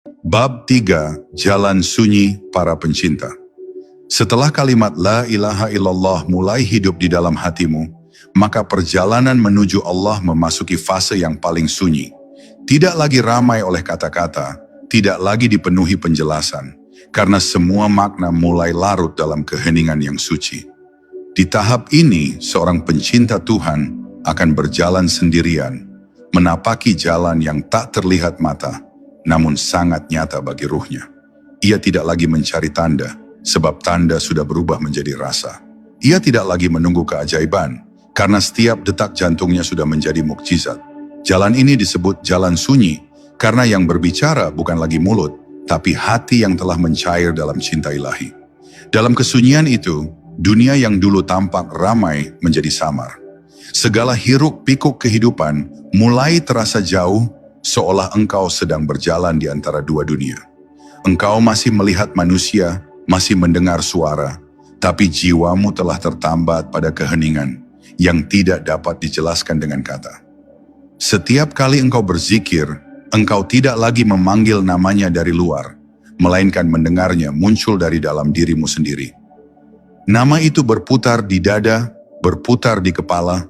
Bab 3, Jalan Sunyi Para Pencinta. Setelah kalimat La ilaha illallah mulai hidup di dalam hatimu, maka perjalanan menuju Allah memasuki fase yang paling sunyi. Tidak lagi ramai oleh kata-kata, tidak lagi dipenuhi penjelasan, karena semua makna mulai larut dalam keheningan yang suci. Di tahap ini, seorang pencinta Tuhan akan berjalan sendirian, menapaki jalan yang tak terlihat mata, namun sangat nyata bagi ruhnya. Ia tidak lagi mencari tanda, sebab tanda sudah berubah menjadi rasa. Ia tidak lagi menunggu keajaiban, karena setiap detak jantungnya sudah menjadi mukjizat. Jalan ini disebut jalan sunyi, karena yang berbicara bukan lagi mulut, tapi hati yang telah mencair dalam cinta ilahi. Dalam kesunyian itu, dunia yang dulu tampak ramai menjadi samar. Segala hiruk pikuk kehidupan mulai terasa jauh, seolah engkau sedang berjalan di antara dua dunia. Engkau masih melihat manusia, masih mendengar suara, tapi jiwamu telah tertambat pada keheningan yang tidak dapat dijelaskan dengan kata. Setiap kali engkau berzikir, engkau tidak lagi memanggil namanya dari luar, melainkan mendengarnya muncul dari dalam dirimu sendiri. Nama itu berputar di dada, berputar di kepala,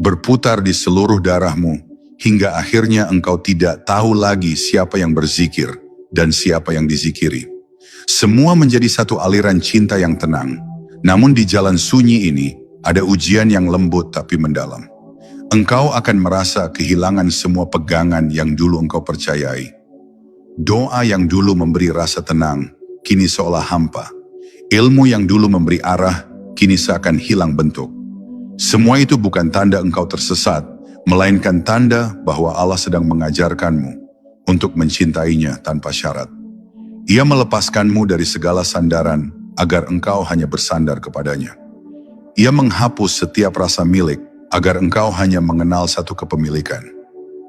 berputar di seluruh darahmu, hingga akhirnya engkau tidak tahu lagi siapa yang berzikir dan siapa yang dizikiri. Semua menjadi satu aliran cinta yang tenang. Namun di jalan sunyi ini, ada ujian yang lembut tapi mendalam. Engkau akan merasa kehilangan semua pegangan yang dulu engkau percayai. Doa yang dulu memberi rasa tenang, kini seolah hampa. Ilmu yang dulu memberi arah, kini seakan hilang bentuk. Semua itu bukan tanda engkau tersesat, melainkan tanda bahwa Allah sedang mengajarkanmu untuk mencintainya tanpa syarat. Ia melepaskanmu dari segala sandaran agar engkau hanya bersandar kepadanya. Ia menghapus setiap rasa milik agar engkau hanya mengenal satu kepemilikan,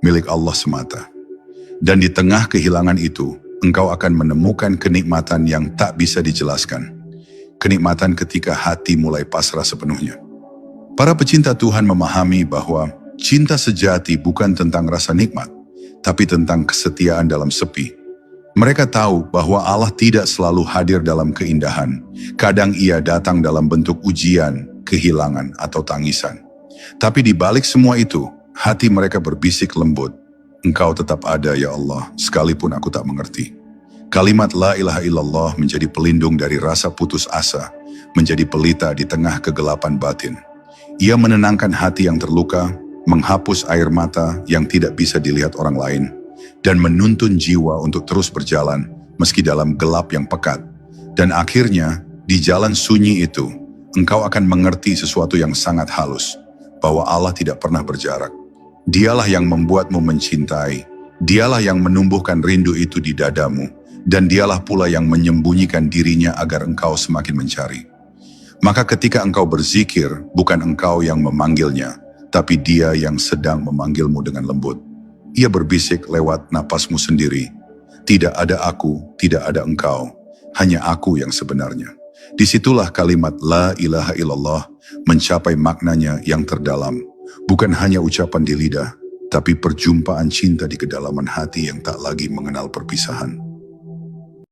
milik Allah semata. Dan di tengah kehilangan itu, engkau akan menemukan kenikmatan yang tak bisa dijelaskan. Kenikmatan ketika hati mulai pasrah sepenuhnya. Para pecinta Tuhan memahami bahwa cinta sejati bukan tentang rasa nikmat, tapi tentang kesetiaan dalam sepi. Mereka tahu bahwa Allah tidak selalu hadir dalam keindahan. Kadang ia datang dalam bentuk ujian, kehilangan, atau tangisan. Tapi di balik semua itu, hati mereka berbisik lembut. Engkau tetap ada ya Allah, sekalipun aku tak mengerti. Kalimat La ilaha illallah menjadi pelindung dari rasa putus asa, menjadi pelita di tengah kegelapan batin. Ia menenangkan hati yang terluka, menghapus air mata yang tidak bisa dilihat orang lain, dan menuntun jiwa untuk terus berjalan meski dalam gelap yang pekat. Dan akhirnya, di jalan sunyi itu, engkau akan mengerti sesuatu yang sangat halus, bahwa Allah tidak pernah berjarak. Dialah yang membuatmu mencintai, dialah yang menumbuhkan rindu itu di dadamu, dan dialah pula yang menyembunyikan dirinya agar engkau semakin mencari. Maka ketika engkau berzikir, bukan engkau yang memanggilnya, tapi dia yang sedang memanggilmu dengan lembut. Ia berbisik lewat napasmu sendiri. Tidak ada aku, tidak ada engkau, hanya aku yang sebenarnya. Disitulah kalimat La ilaha illallah mencapai maknanya yang terdalam. Bukan hanya ucapan di lidah, tapi perjumpaan cinta di kedalaman hati yang tak lagi mengenal perpisahan.